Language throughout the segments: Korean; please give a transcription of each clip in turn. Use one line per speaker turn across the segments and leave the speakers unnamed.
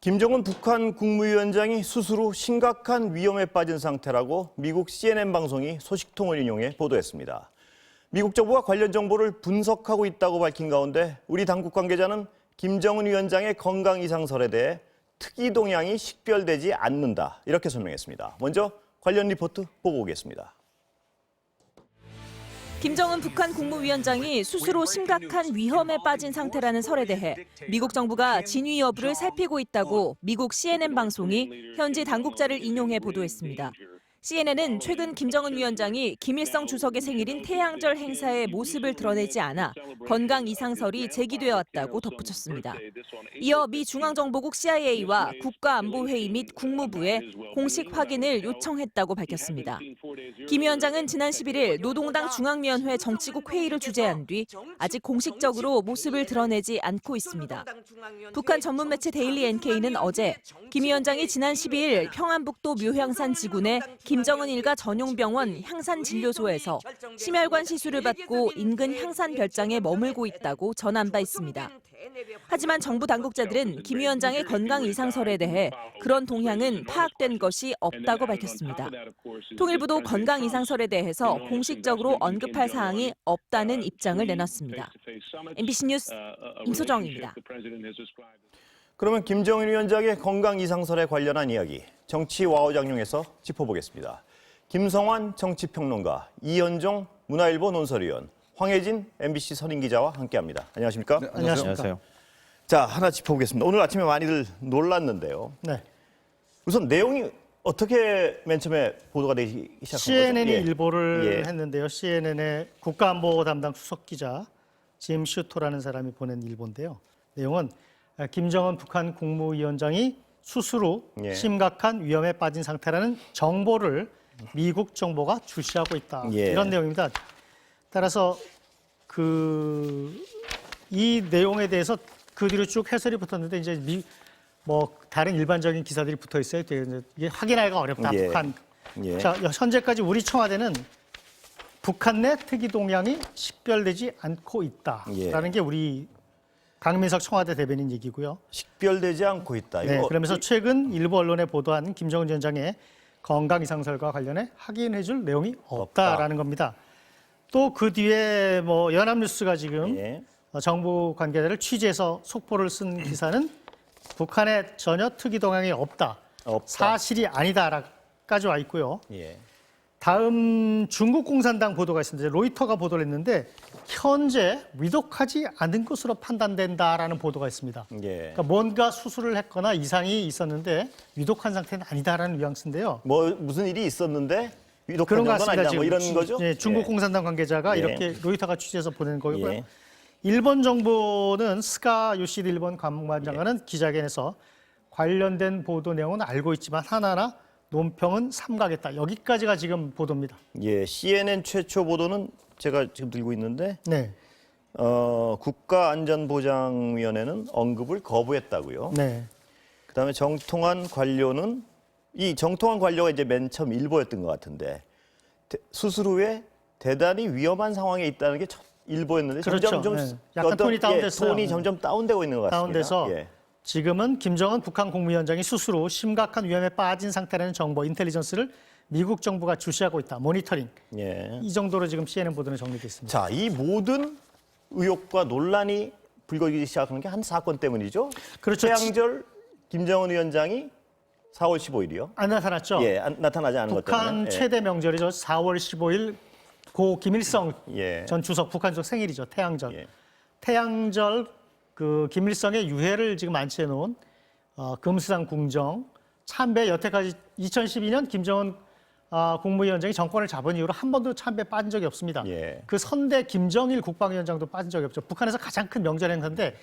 김정은 북한 국무위원장이 스스로 심각한 위험에 빠진 상태라고 미국 CNN 방송이 소식통을 인용해 보도했습니다. 미국 정부가 관련 정보를 분석하고 있다고 밝힌 가운데 우리 당국 관계자는 김정은 위원장의 건강 이상설에 대해 특이 동향이 식별되지 않는다 이렇게 설명했습니다. 먼저 관련 리포트 보고 오겠습니다.
김정은 북한 국무위원장이 스스로 심각한 위험에 빠진 상태라는 설에 대해 미국 정부가 진위 여부를 살피고 있다고 미국 CNN 방송이 현지 당국자를 인용해 보도했습니다. CNN은 최근 김정은 위원장이 김일성 주석의 생일인 태양절 행사에 모습을 드러내지 않아 건강 이상설이 제기되어 왔다고 덧붙였습니다. 이어 미 중앙정보국 CIA와 국가안보회의 및 국무부에 공식 확인을 요청했다고 밝혔습니다. 김 위원장은 지난 11일 노동당 중앙위원회 정치국 회의를 주재한 뒤 아직 공식적으로 모습을 드러내지 않고 있습니다. 북한 전문 매체 데일리 NK는 어제 김 위원장이 지난 12일 평안북도 묘향산 지군의 김정은 일가 전용병원 향산진료소에서 심혈관 시술을 받고 인근 향산별장에 머물고 있다고 전한 바 있습니다. 하지만 정부 당국자들은 김 위원장의 건강 이상설에 대해 그런 동향은 파악된 것이 없다고 밝혔습니다. 통일부도 건강 이상설에 대해서 공식적으로 언급할 사항이 없다는 입장을 내놨습니다. MBC 뉴스 임소정입니다.
그러면 김정은 위원장의 건강 이상설에 관련한 이야기 정치 와우장룡에서 짚어보겠습니다. 김성환 정치평론가, 이현종 문화일보 논설위원, 황혜진 MBC 선임기자와 함께합니다. 안녕하십니까?
네, 안녕하세요.
자, 하나 짚어보겠습니다. 오늘 아침에 많이들 놀랐는데요.
네.
우선 내용이 어떻게 맨 처음에 보도가 되기 시작한 거죠?
CNN이 일보를
예.
했는데요. CNN의 국가안보 담당 수석기자 짐 슈토라는 사람이 보낸 일보인데요. 내용은 김정은 북한 국무위원장이 스스로
예.
심각한 위험에 빠진 상태라는 정보를 미국 정보가 주시하고 있다.
예.
이런 내용입니다. 따라서 이 내용에 대해서 그 뒤로 쭉 해설이 붙었는데 이제 다른 일반적인 기사들이 붙어 있어요. 이게 확인하기가 어렵다.
예.
북한.
예.
자, 현재까지 우리 청와대는 북한 내 특이 동향이 식별되지 않고 있다라는
예.
게 우리 강민석 청와대 대변인 얘기고요.
식별되지 않고 있다.
네,
이거
그러면서 최근 일부 언론에 보도한 김정은 위원장의 건강 이상설과 관련해 확인해줄 내용이 없다라는 겁니다. 또 그 뒤에 연합뉴스가 지금
예.
정부 관계자를 취재해서 속보를 쓴 기사는 북한에 전혀 특이 동향이 없다. 사실이 아니다까지 와 있고요.
예.
다음 중국 공산당 보도가 있습니다. 로이터가 보도를 했는데 현재 위독하지 않은 것으로 판단된다라는 보도가 있습니다.
예.
그러니까 뭔가 수술을 했거나 이상이 있었는데 위독한 상태는 아니다라는 뉘앙스인데요.
무슨 일이 있었는데 위독한
그런 것
정도는
같습니다.
아니다. 이런 거죠?
예, 중국
예.
공산당 관계자가
예.
이렇게 로이터가 취재해서 보낸 거고요.
예.
일본 정부는 스가 요시드 일본 관무관장관은 기자회견에서 관련된 보도 내용은 알고 있지만 하나하나 논평은 삼가겠다. 여기까지가 지금 보도입니다.
예, CNN 최초 보도는 제가 지금 들고 있는데
네,
국가안전보장위원회는 언급을 거부했다고요.
네,
그다음에 정통한 관료는 이 정통한 관료가 이제 맨 처음 일보였던 것 같은데 수술 후에 대단히 위험한 상황에 있다는 게 첫 일보였는데
그렇죠.
점점 좀
네. 약간 톤이 다운됐어요.
톤이 점점 다운되고 있는 것 같습니다.
다운돼서
예.
지금은 김정은 북한 국무위원장이 스스로 심각한 위험에 빠진 상태라는 정보, 인텔리전스를 미국 정부가 주시하고 있다. 모니터링.
예.
이 정도로 지금 CNN 보도는 정리됐습니다.
자, 이 모든 의혹과 논란이 불거지기 시작한 게 한 사건 때문이죠.
그렇죠.
태양절 김정은 위원장이 4월 15일이요.
안 나타났죠?
예, 나타나지 않은 것 때문에.
북한
예.
최대 명절이죠. 4월 15일 고 김일성
예.
전 주석 북한 주석 생일이죠. 태양절.
예.
태양절 그 김일성의 유해를 지금 안치해 놓은 금수산 궁정 참배 여태까지 2012년 김정은 국무위원장이 정권을 잡은 이후로 한 번도 참배에 빠진 적이 없습니다.
예.
그 선대 김정일 국방위원장도 빠진 적이 없죠. 북한에서 가장 큰 명절 행사인데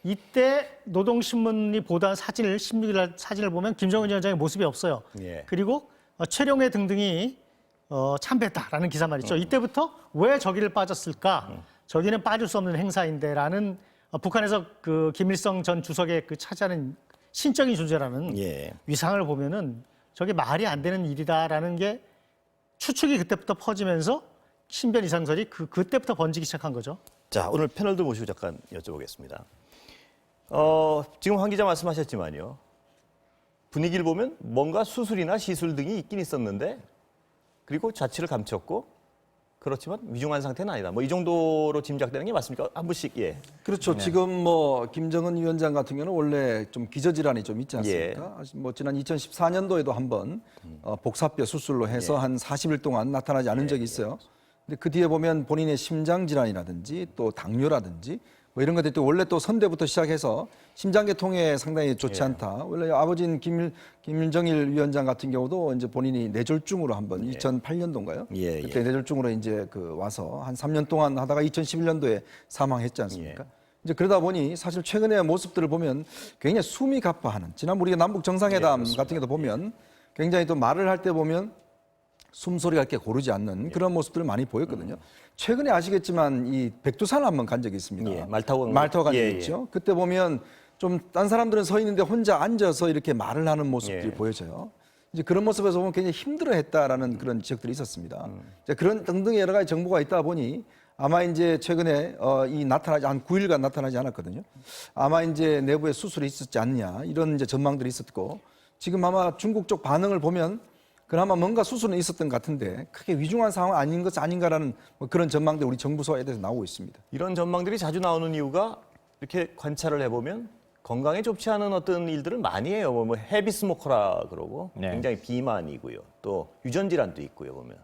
이때 노동신문이 보도한 사진을 16일 날 사진을 보면 김정은 위원장의 모습이 없어요.
예.
그리고 최룡해 등등이 참배했다라는 기사만 있죠. 이때부터 왜 저기를 빠졌을까? 저기는 빠질 수 없는 행사인데라는 북한에서 그 김일성 전 주석의 그 차지하는 신적인 존재라는
예.
위상을 보면은 저게 말이 안 되는 일이다라는 게 추측이 그때부터 퍼지면서 신변 이상설이 그때부터 번지기 시작한 거죠.
자, 오늘 패널도 모시고 잠깐 여쭤보겠습니다. 지금 황 기자 말씀하셨지만요. 분위기를 보면 뭔가 수술이나 시술 등이 있긴 있었는데 그리고 자취를 감췄고 그렇지만 위중한 상태는 아니다. 뭐 이 정도로 짐작되는 게 맞습니까? 한 분씩 예.
그렇죠. 지금 뭐 김정은 위원장 같은 경우는 원래 좀 기저질환이 좀 있지 않습니까? 뭐 지난 2014년도에도 한번 복사뼈 수술로 해서 한 40일 동안 나타나지 않은 적이 있어요. 근데 그 뒤에 보면 본인의 심장 질환이라든지 또 당뇨라든지 뭐 이런 것들이 또 원래 또 선대부터 시작해서 심장계통에 상당히 좋지 않다. 원래 아버지인 김정일 위원장 같은 경우도 이제 본인이 뇌졸중으로 한번 2008년도인가요? 그때 뇌졸중으로 이제 그 와서 한 3년 동안 하다가 2011년도에 사망했지 않습니까? 이제 그러다 보니 사실 최근의 모습들을 보면 굉장히 숨이 가빠하는 지난 우리가 남북 정상회담 같은 경우도 보면 굉장히 또 말을 할 때 보면 숨소리가 이렇게 고르지 않는 그런 모습들을 많이 보였거든요. 최근에 아시겠지만 이 백두산 한번 간 적이 있습니다.
예, 말 타고
간 적이 있죠. 그때 보면 좀 딴 사람들은 서 있는데 혼자 앉아서 이렇게 말을 하는 모습들이 보여져요. 이제 그런 모습에서 보면 굉장히 힘들어했다라는 그런 지적들이 있었습니다. 이제 그런 등등의 여러 가지 정보가 있다 보니 아마 이제 최근에 이 나타나지 한 9일간 나타나지 않았거든요. 아마 이제 내부에 수술이 있었지 않냐 이런 이제 전망들이 있었고 지금 아마 중국 쪽 반응을 보면 그나마 뭔가 수술은 있었던 것 같은데 크게 위중한 상황 아닌 것 아닌가라는 뭐 그런 전망들이 우리 정부서에 대해서 나오고 있습니다.
이런 전망들이 자주 나오는 이유가 이렇게 관찰을 해보면 건강에 좋지 않은 어떤 일들을 많이 해요. 뭐 헤비 스모커라 그러고 굉장히 비만이고요. 또 유전 질환도 있고요. 보면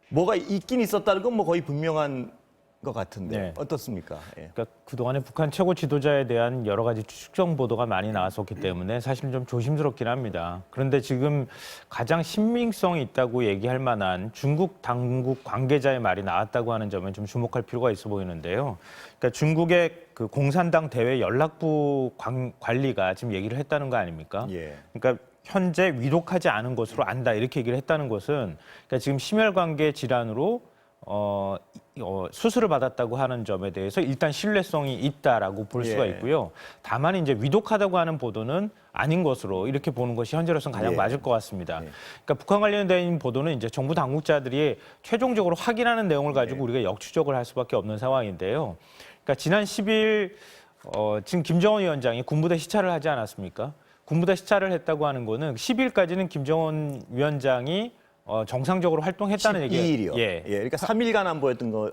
뭐가 있긴 있었다는 건 뭐 거의 분명한 것 같은데 어떻습니까? 예.
그러니까 그동안에 북한 최고 지도자에 대한 여러 가지 추측정 보도가 많이 나왔었기 때문에 사실 좀 조심스럽긴 합니다. 그런데 지금 가장 신빙성이 있다고 얘기할 만한 중국 당국 관계자의 말이 나왔다고 하는 점에 좀 주목할 필요가 있어 보이는데요. 그러니까 중국의 그 공산당 대외 연락부 관리가 지금 얘기를 했다는 거 아닙니까? 그러니까 현재 위독하지 않은 것으로 안다 이렇게 얘기를 했다는 것은 그러니까 지금 심혈관계 질환으로 수술을 받았다고 하는 점에 대해서 일단 신뢰성이 있다라고 볼 수가 있고요. 다만 이제 위독하다고 하는 보도는 아닌 것으로 이렇게 보는 것이 현재로서는 가장 맞을 것 같습니다. 그러니까 북한 관련된 보도는 이제 정부 당국자들이 최종적으로 확인하는 내용을 가지고 우리가 역추적을 할 수밖에 없는 상황인데요. 그러니까 지난 10일 지금 김정은 위원장이 군부대 시찰을 하지 않았습니까? 군부대 시찰을 했다고 하는 거는 10일까지는 김정은 위원장이 정상적으로 활동했다는 얘기예요.
12일이요. 그러니까 3일간 안 보였던 거.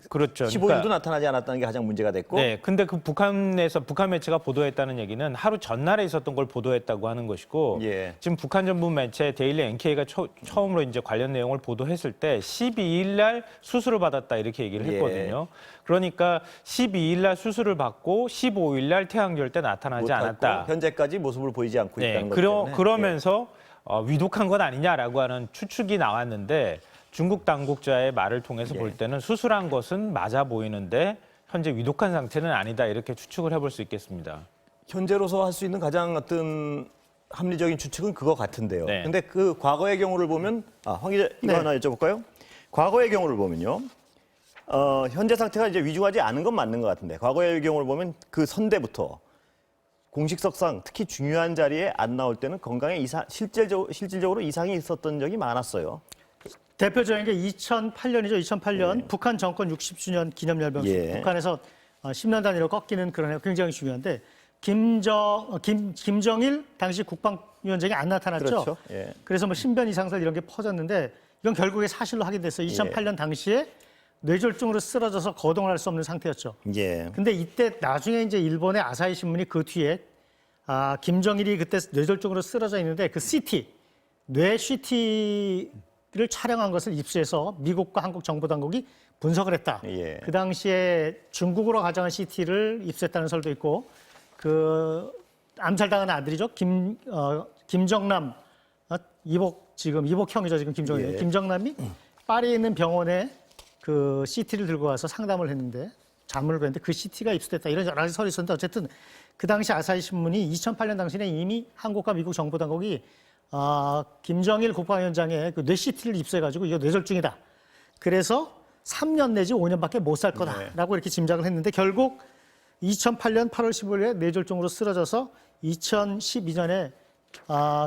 그렇죠.
15일도
그러니까,
나타나지 않았다는 게 가장 문제가 됐고.
네, 근데 그 북한 매체가 보도했다는 얘기는 하루 전날에 있었던 걸 보도했다고 하는 것이고, 지금 북한 전문 매체 데일리 NK가 처음으로 이제 관련 내용을 보도했을 때 12일 날 수술을 받았다 이렇게 얘기를 했거든요. 그러니까 12일 날 수술을 받고 15일 날 태양절 때 나타나지 않았다.
현재까지 모습을 보이지 않고 있다는 것 때문에.
그러면서 위독한 것 아니냐라고 하는 추측이 나왔는데 중국 당국자의 말을 통해서 볼 때는 수술한 것은 맞아 보이는데 현재 위독한 상태는 아니다 이렇게 추측을 해볼 수 있겠습니다.
현재로서 할 수 있는 가장 어떤 합리적인 추측은 그거 같은데요. 근데 그 과거의 경우를 보면 황 기자 이거 하나 여쭤볼까요? 과거의 경우를 보면요. 현재 상태가 이제 위중하지 않은 건 맞는 것 같은데 과거의 경우를 보면 그 선대부터 공식석상 특히 중요한 자리에 안 나올 때는 건강에 실질적으로 이상이 있었던 적이 많았어요.
대표적인 게 2008년이죠. 2008년 북한 정권 60주년 기념열병. 북한에서 10년 단위로 꺾이는 그런 굉장히 중요한데 김정일 당시 국방위원장이 안 나타났죠.
그렇죠.
그래서 뭐 신변 이상설 이런 게 퍼졌는데 이건 결국에 사실로 확인됐어요. 2008년 당시에 뇌졸중으로 쓰러져서 거동을 할 수 없는 상태였죠. 근데 이때 나중에 이제 일본의 아사히 신문이 그 뒤에 김정일이 그때 뇌졸중으로 쓰러져 있는데 그 CT, 뇌 CT를 촬영한 것을 입수해서 미국과 한국 정보 당국이 분석을 했다. 그 당시에 중국으로 가져간 CT를 입수했다는 설도 있고 그 암살당한 아들이죠. 김정남 이복형이죠. 지금 김정일. 김정남이 파리에 있는 병원에 그 CT를 들고 와서 상담을 했는데 자문을 했는데 그 CT가 입수됐다 이런 여러 가지 설이 있었는데 어쨌든 그 당시 아사히 신문이 2008년 당시에 이미 한국과 미국 정보 당국이 김정일 국방위원장의 그 뇌 CT를 입수해가지고 이거 뇌졸중이다. 그래서 3년 내지 5년밖에 못 살 거다라고 이렇게 짐작을 했는데 결국 2008년 8월 15일에 뇌졸중으로 쓰러져서 2012년에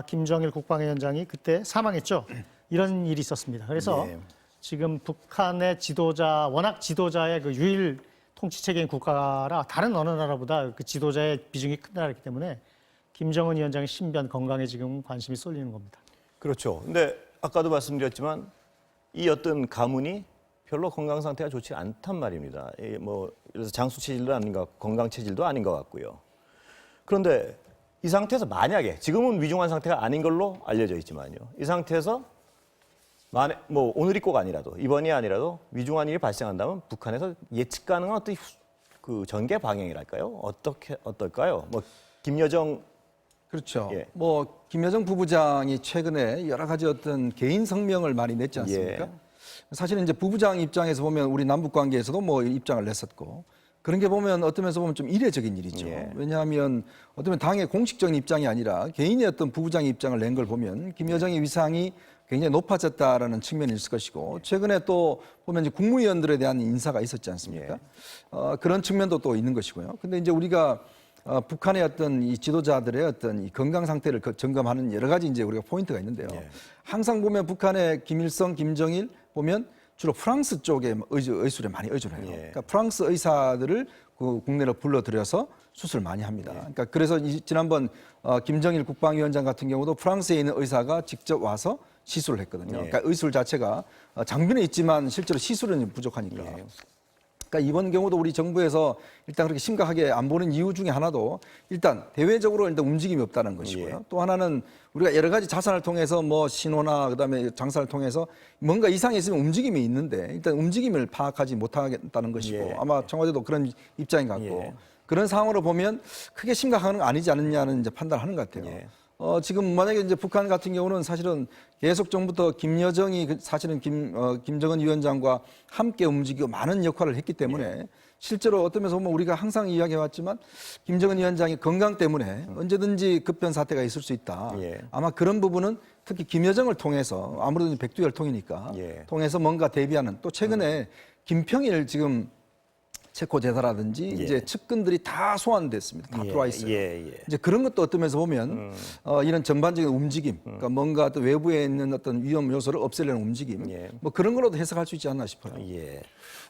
김정일 국방위원장이 그때 사망했죠. 이런 일이 있었습니다. 그래서 지금 북한의 지도자, 워낙 지도자의 그 유일 통치 체계인 국가라 다른 어느 나라보다 그 지도자의 비중이 큰 나라이기 때문에 김정은 위원장의 신변 건강에 지금 관심이 쏠리는 겁니다.
그렇죠. 근데 아까도 말씀드렸지만 이 어떤 가문이 별로 건강 상태가 좋지 않단 말입니다. 뭐 그래서 장수 체질도 아닌 것 같고 건강 체질도 아닌 것 같고요. 그런데 이 상태에서 만약에 지금은 위중한 상태가 아닌 걸로 알려져 있지만요. 이 상태에서 만약 뭐 오늘이 꼭 아니라도 이번이 아니라도 위중한 일이 발생한다면 북한에서 예측 가능한 어떤 그 전개 방향이랄까요? 어떨까요? 뭐 김여정
그렇죠.
예.
뭐 김여정 부부장이 최근에 여러 가지 어떤 개인 성명을 많이 냈지 않습니까?
예.
사실은 이제 부부장 입장에서 보면 우리 남북 관계에서도 뭐 입장을 냈었고 그런 게 보면 어떤 면에서 보면 좀 이례적인 일이죠.
예.
왜냐하면 어쩌면 당의 공식적인 입장이 아니라 개인의 어떤 부부장의 입장을 낸 걸 보면 김여정의 위상이 굉장히 높아졌다라는 측면이 있을 것이고 최근에 또 보면 이제 국무위원들에 대한 인사가 있었지 않습니까? 그런 측면도 또 있는 것이고요. 근데 이제 우리가 북한의 어떤 이 지도자들의 어떤 이 건강 상태를 점검하는 여러 가지 이제 우리가 포인트가 있는데요. 항상 보면 북한의 김일성, 김정일 보면 주로 프랑스 쪽에 의술에 많이 의존해요. 그러니까 프랑스 의사들을 그 국내로 불러들여서 수술을 많이 합니다. 그러니까 그래서 지난번 김정일 국방위원장 같은 경우도 프랑스에 있는 의사가 직접 와서 시술을 했거든요. 그러니까 의술 자체가 장비는 있지만 실제로 시술은 부족하니까. 그러니까 이번 경우도 우리 정부에서 일단 그렇게 심각하게 안 보는 이유 중에 하나도 일단 대외적으로 일단 움직임이 없다는 것이고요. 또 하나는 우리가 여러 가지 자산을 통해서 뭐 신호나 그다음에 장사를 통해서 뭔가 이상이 있으면 움직임이 있는데 일단 움직임을 파악하지 못하겠다는 것이고 아마 청와대도 그런 입장인 것 같고 그런 상황으로 보면 크게 심각한 건 아니지 않느냐는 이제 판단하는 것 같아요. 지금 만약에 이제 북한 같은 경우는 사실은 계속 전부터 김여정이 사실은 김정은 위원장과 함께 움직이고 많은 역할을 했기 때문에 실제로 어떤 면에서 보면 우리가 항상 이야기해왔지만 김정은 위원장의 건강 때문에 언제든지 급변 사태가 있을 수 있다. 아마 그런 부분은 특히 김여정을 통해서 아무래도 백두혈통이니까 통해서 뭔가 대비하는 또 최근에 김평일 지금 체코 제사라든지 이제 측근들이 다 소환됐습니다. 다 들어와 있어요. 이제 그런 것도 어떤 면에서 보면 이런 전반적인 움직임, 그러니까 뭔가 또 외부에 있는 어떤 위험 요소를 없애려는 움직임, 뭐 그런 걸로도 해석할 수 있지 않나 싶어요.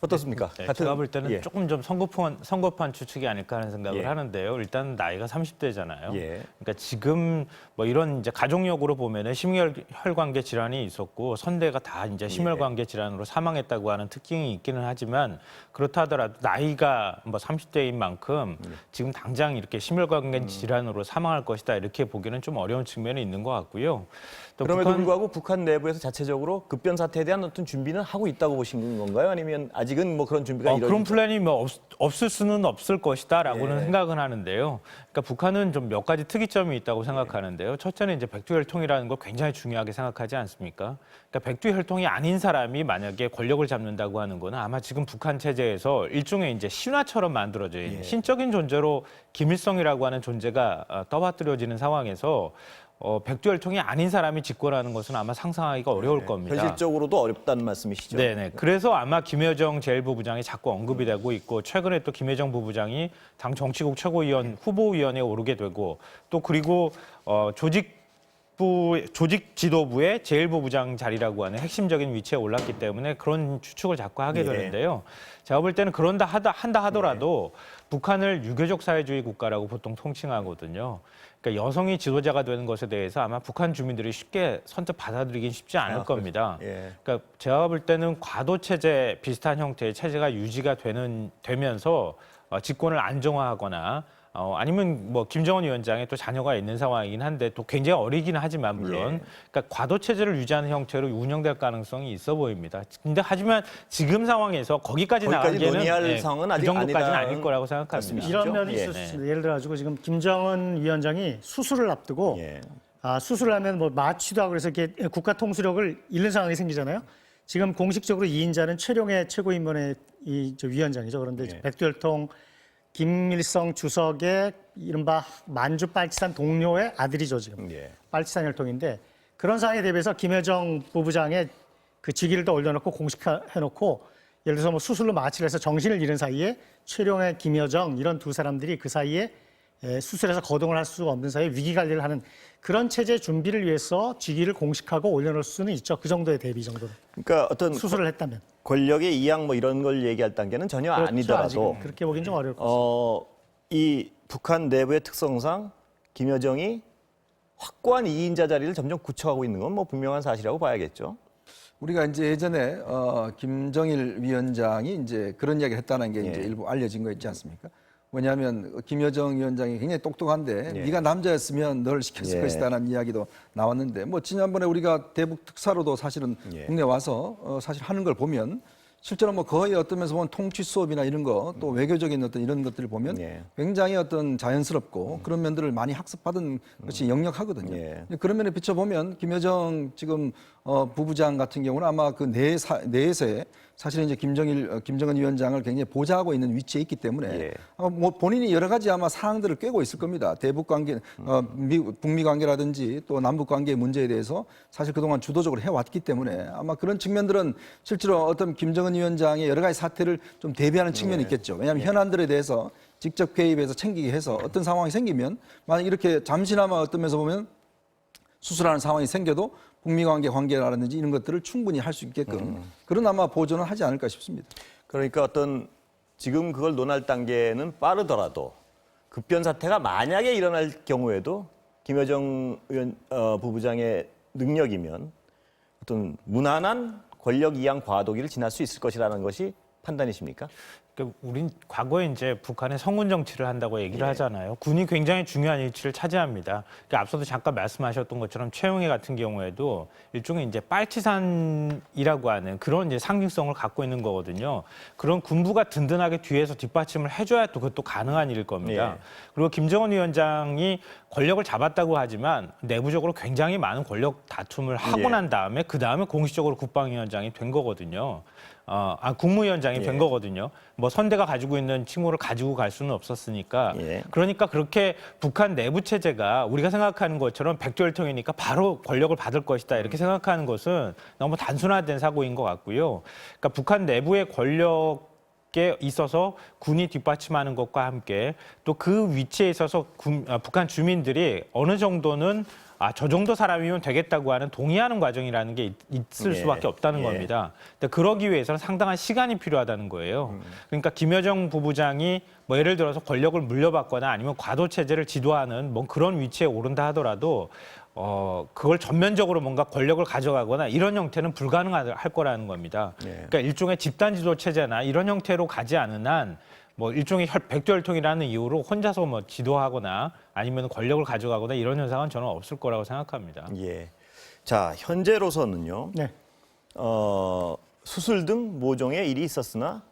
어떻습니까?
네, 제가 볼 때는 조금 좀 성급한 추측이 아닐까 하는 생각을 하는데요. 일단 나이가 30대잖아요. 그러니까 지금 뭐 이런 이제 가족력으로 보면은 심혈관계 질환이 있었고 선대가 다 이제 심혈관계 질환으로 사망했다고 하는 특징이 있기는 하지만 그렇다 하더라도 나이가 뭐 30대인 만큼 지금 당장 이렇게 심혈관계 질환으로 사망할 것이다 이렇게 보기는 좀 어려운 측면이 있는 것 같고요. 또
그럼에도 불구하고 북한 내부에서 자체적으로 급변 사태에 대한 어떤 준비는 하고 있다고 보시는 건가요? 아니면 아직은 뭐 그런 준비가
그런 플랜이 뭐 없을 수는 없을 것이다라고는 생각은 하는데요. 그러니까 북한은 좀 몇 가지 특이점이 있다고 생각하는데요. 첫째는 이제 백두혈통이라는 걸 굉장히 중요하게 생각하지 않습니까? 그러니까 백두혈통이 아닌 사람이 만약에 권력을 잡는다고 하는 거는 아마 지금 북한 체제에서 일종의 이제 신화처럼 만들어져 있는 신적인 존재로 김일성이라고 하는 존재가 떠받들여지는 상황에서 백두혈통이 아닌 사람이 집권하는 것은 아마 상상하기가 어려울 겁니다.
현실적으로도 어렵다는 말씀이시죠?
네네. 그래서 아마 김여정 제1부부장이 자꾸 언급이 되고 있고 최근에 또 김여정 부부장이 당 정치국 최고위원 후보위원회에 오르게 되고 또 그리고 조직 지도부의 제1부부장 자리라고 하는 핵심적인 위치에 올랐기 때문에 그런 추측을 자꾸 하게 되는데요. 제가 볼 때는 그런다 하더라도 북한을 유교적 사회주의 국가라고 보통 통칭하거든요. 그러니까 여성이 지도자가 되는 것에 대해서 아마 북한 주민들이 쉽게 선뜻 받아들이긴 쉽지 않을 겁니다. 그러니까 제가 볼 때는 과도 체제 비슷한 형태의 체제가 유지가 되면서 집권을 안정화하거나 아니면 뭐 김정은 위원장의 또 자녀가 있는 상황이긴 한데 또 굉장히 어리긴 하지만 물론 그러니까 과도 체제를 유지하는 형태로 운영될 가능성이 있어 보입니다. 근데 하지만 지금 상황에서 거기까지 나가기에는
논의할 상황은 아직
그 정도까지는
아니다.
아닐 거라고 생각합니다.
이런 면이 있을 수 있습니다. 예를 들어 가지고 지금 김정은 위원장이 수술을 앞두고 수술을 하면 뭐 마취도 하고 그래서 이렇게 국가 통수력을 잃는 상황이 생기잖아요. 지금 공식적으로 2인자는 최룡해 최고인원회 위원장이죠. 그런데 이제 백두혈통 김일성 주석의 이른바 만주 빨치산 동료의 아들이죠, 지금. 빨치산 혈통인데 그런 상황에 대비해서 김여정 부부장의 그 직위를 더 올려놓고 공식화해놓고 예를 들어서 뭐 수술로 마취를 해서 정신을 잃은 사이에 최룡의 김여정 이런 두 사람들이 그 사이에 수술해서 거동을 할 수가 없는 사이에 위기 관리를 하는 그런 체제 준비를 위해서 직위를 공식하고 올려놓을 수는 있죠. 그 정도의 대비 정도로.
그러니까 어떤
수술을 했다면.
권력의 이양 뭐 이런 걸 얘기할 단계는 전혀
그렇죠,
아니더라도
아직은. 그렇게 보기는 좀 어려울 것 같습니다.
이 북한 내부의 특성상 김여정이 확고한 2인자 자리를 점점 굳혀가고 있는 건 뭐 분명한 사실이라고 봐야겠죠.
우리가 이제 예전에 김정일 위원장이 이제 그런 이야기를 했다는 게 이제 일부 알려진 거 있지 않습니까? 뭐냐면 김여정 위원장이 굉장히 똑똑한데 네가 남자였으면 널 시켰을 것이다라는 이야기도 나왔는데 뭐 지난번에 우리가 대북 특사로도 사실은 국내 와서 사실 하는 걸 보면 실제로 뭐 거의 어떤 면에서 보면 통치 수업이나 이런 거 또 외교적인 어떤 이런 것들을 보면 굉장히 어떤 자연스럽고 그런 면들을 많이 학습받은 것이 역력하거든요. 그런 면에 비춰보면 김여정 지금 부부장 같은 경우는 아마 그 내에서의 사실은 이제 김정은 위원장을 굉장히 보좌하고 있는 위치에 있기 때문에 아마 뭐 본인이 여러 가지 아마 사항들을 꿰고 있을 겁니다. 대북 관계, 북미 관계라든지 또 남북 관계 문제에 대해서 사실 그동안 주도적으로 해왔기 때문에 아마 그런 측면들은 실제로 어떤 김정은 위원장의 여러 가지 사태를 좀 대비하는 측면이 있겠죠. 왜냐하면 현안들에 대해서 직접 개입해서 챙기게 해서 어떤 상황이 생기면 만약 이렇게 잠시나마 어떤 면에서 보면 수술하는 상황이 생겨도 북미 관계라든지 이런 것들을 충분히 할 수 있게끔 그런 아마 보조는 하지 않을까 싶습니다.
그러니까 어떤 지금 그걸 논할 단계는 빠르더라도 급변 사태가 만약에 일어날 경우에도 김여정 부부장의 능력이면 어떤 무난한 권력 이양 과도기를 지날 수 있을 것이라는 것이 판단이십니까?
그러니까 우린 과거에 이제 북한의 성군 정치를 한다고 얘기를 하잖아요. 군이 굉장히 중요한 위치를 차지합니다. 그러니까 앞서도 잠깐 말씀하셨던 것처럼 최용해 같은 경우에도 일종의 이제 빨치산이라고 하는 그런 이제 상징성을 갖고 있는 거거든요. 그런 군부가 든든하게 뒤에서 뒷받침을 해줘야 또 그것도 가능한 일일 겁니다. 그리고 김정은 위원장이 권력을 잡았다고 하지만 내부적으로 굉장히 많은 권력 다툼을 하고 난 다음에 그 다음에 공식적으로 국방위원장이 된 거거든요. 국무위원장이 된 거거든요. 뭐 선대가 가지고 있는 칭호를 가지고 갈 수는 없었으니까. 그러니까 그렇게 북한 내부 체제가 우리가 생각하는 것처럼 백두혈통이니까 바로 권력을 받을 것이다 이렇게 생각하는 것은 너무 단순화된 사고인 것 같고요. 그러니까 북한 내부의 권력에 있어서 군이 뒷받침하는 것과 함께 또 그 위치에 있어서 북한 주민들이 어느 정도는 저 정도 사람이면 되겠다고 하는 동의하는 과정이라는 게 있을 수밖에 없다는 겁니다. 근데 그러기 위해서는 상당한 시간이 필요하다는 거예요. 그러니까 김여정 부부장이 뭐 예를 들어서 권력을 물려받거나 아니면 과도 체제를 지도하는 뭐 그런 위치에 오른다 하더라도 그걸 전면적으로 뭔가 권력을 가져가거나 이런 형태는 불가능할 거라는 겁니다. 그러니까 일종의 집단 지도 체제나 이런 형태로 가지 않은 한 뭐 일종의 백두혈통이라는 이유로 혼자서 뭐 지도하거나 아니면 권력을 가져가거나 이런 현상은 저는 없을 거라고 생각합니다.
자, 현재로서는요.
네.
수술 등 모종의 일이 있었으나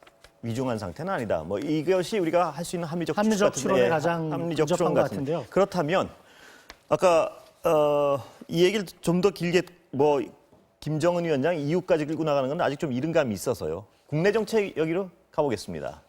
위중한 상태는 아니다. 뭐 이것이 우리가 할 수 있는 합리적
추론의 가장
합리적
적합한
추론
것
같은데요.
같은데요.
그렇다면 아까 이 얘기를 좀 더 길게 뭐 김정은 위원장 이후까지 끌고 나가는 건 아직 좀 이른 감이 있어서요. 국내 정책 여기로 가보겠습니다.